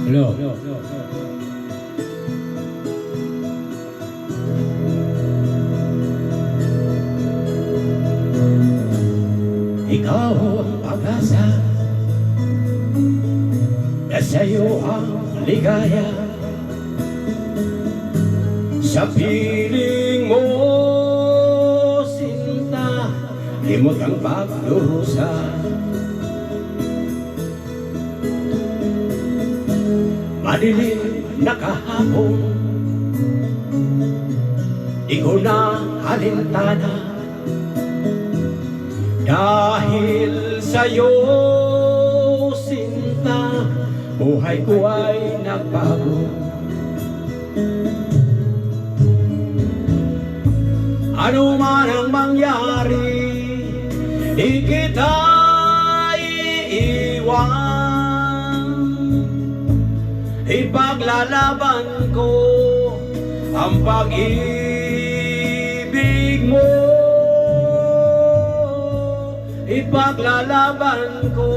Hello. Ikaw ang pag-asa, na sa'yo ang ligaya. Sa piling mo, sinta, limot ang pagdurusa. Madilim na kahapon, di ko na halintana. Dahil sa'yo, sinta, buhay ko ay nagbago. Ano man ang mangyari, di kita iiwan. Ipaglalaban ko ang pag-ibig mo. Ipaglalaban ko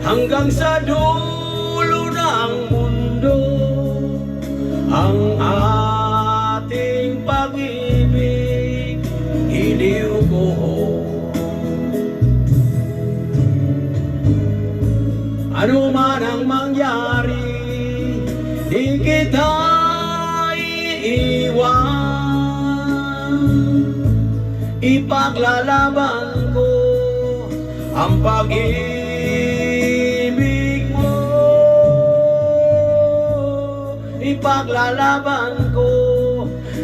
hanggang sa dulo ng mundo ang ating pag-ibig. Iliw ko, ano man ang mangyari, di kita iiwan. Ipaglalaban ko ang pag-ibig mo. Ipaglalaban ko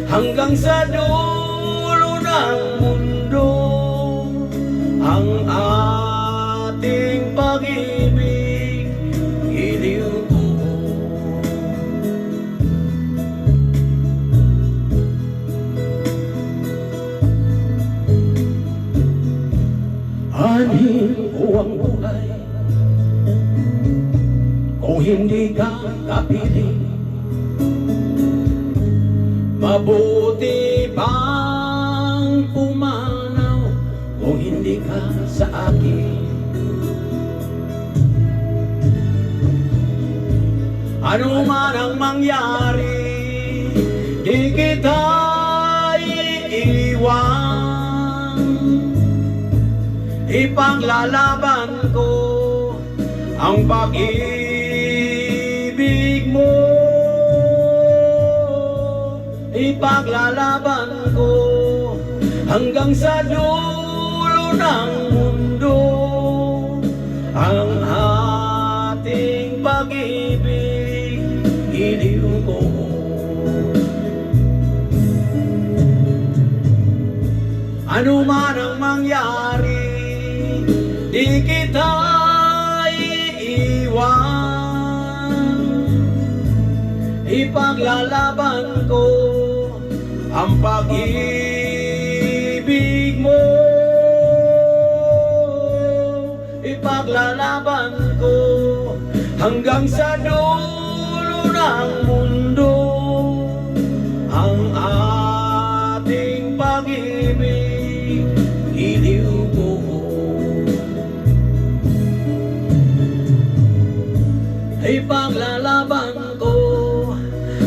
hanggang sa dulo ng mundo ang ating pag-ibig. Iliw ko, anhin ko ang buhay kung hindi ka kapiling. Mabuti pang pumanaw kung hindi ka sa akin. Ano man ang mangyari, di kita iiwan. Ipaglalaban ko ang pag-ibig mo. Ipaglalaban ko hanggang sa dulo ng mundo ang ating pag-ibig. Iliw ko, ano man ang mangyari, di kita iiwan. Ipaglalaban ko ang pag-ibig mo. Ipaglalaban ko hanggang sa dulo ng mundo ang ating pag-ibig. Iliw ko, ipaglalaban ko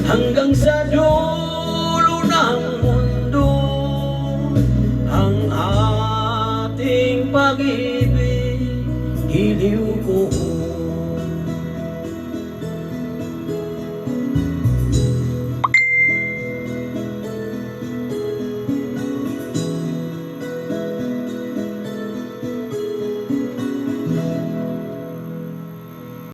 hanggang sa dulo ng mundo ang ating pag-ibig. Iliw ko.